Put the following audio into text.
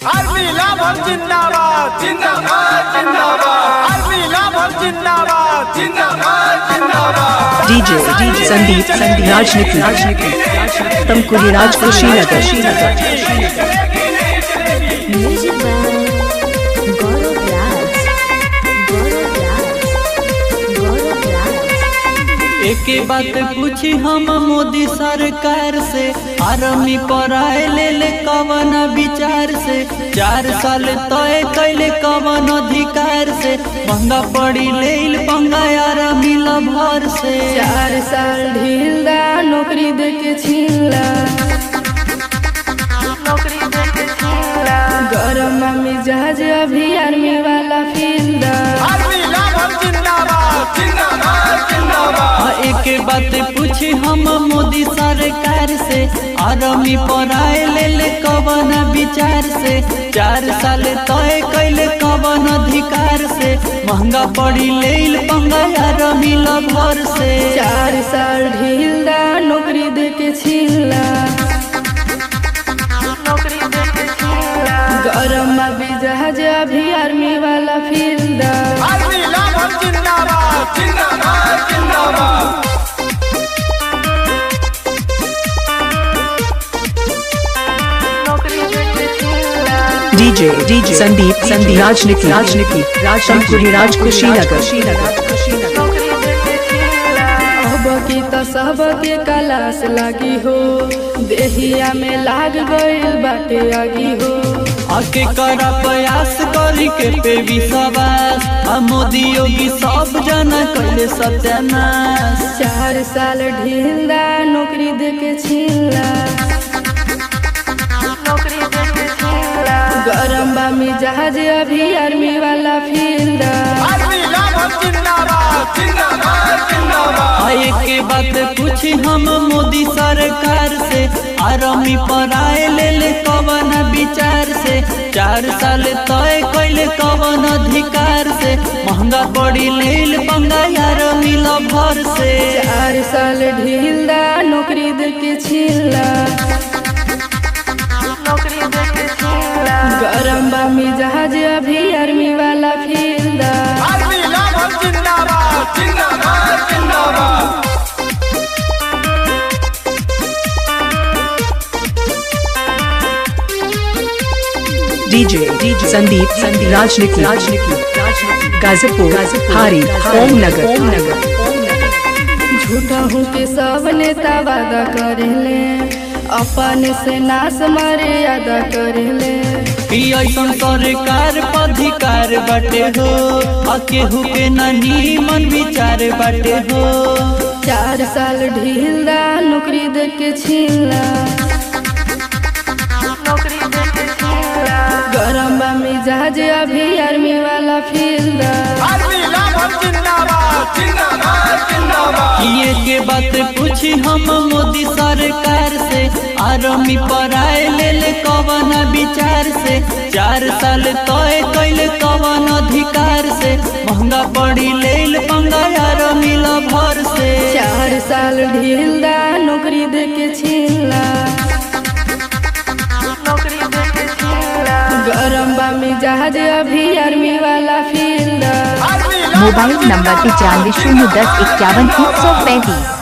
Army लाभर जिंदाबाद जिंदाबाद जिंदाबाद आर्मी लाभर जिंदाबाद जिंदाबाद जिंदाबाद डीजे संदीप राजनीति तमकुली कुशीनगर एक बात पूछी हम मोदी सरकार से, आर्मी पर आए ले कवन विचार से, 4 साल तय कैले कवन अधिकार से, महंगा पड़ी ले पंगा आर्मी लभर से। 4 साल ढीला नौकरी दे के छीला, गरम मिजाज अभी आर्मी वाला फील्डा। एक बात पूछी हम मोदी सरकार से, आर्मी पर आए ले कवन विचार से, 4 साल तय कैले कवन अधिकार से, महंगा पड़ी ले पंगा आर्मी लभर से। 4 साल ढीला नौकरी दे के छीला, गरम मिजाज अभी आर्मी वाला फील्डा। डीजे संदीप राजनीति तमकुली कुशीनगर। अब की तो सबके कलास लगी हो, देहिया में लाग गइल बाटे आगी हो। आके करा प्रयास करी के पे विश्वास, मोदी योगी सब जना कैले सत्यानाश। 4 साल ढीला नौकरी दे के छीला, गरम मिजाज अभी आर्मी वाला फील्डा। एक बात पूछी हम मोदी सरकार से, आर्मी पर आए ले कवन विचार से, 4 साल तय कैले कवन अधिकार से, महंगा पड़ी ले पंगा आर्मी लभर से। 4 साल ढीला नौकरी दे के छीला, गरम मिजाज अभी आर्मी वाला फील्डा। डीजे संदीप राजनीति गाजीपुर हारी ओमनगर। झूठा हूँ के सब नेता वादा करेले, अपन से नाश मर्यादा करेले। ऐसन सरकार अधिकार बाटे हो, केहू के नहीं मन विचार बाटे हो। 4 साल ढीला नौकरी दे के छीला, गरम मिजाज अभी आर्मी वाला फील्डा। के बात पूछी हम मोदी सरकार से, आर्मी पर आए ले कवन विचार से, 4 साल तय कैले कवन अधिकार से, महंगा पड़ी ले पंगा आर्मी लभर से। 4 साल ढीला नौकरी दे के छीला, गरम मिजाज अभी आर्मी वाला फील्डा। Mobile number 95 010 51 335।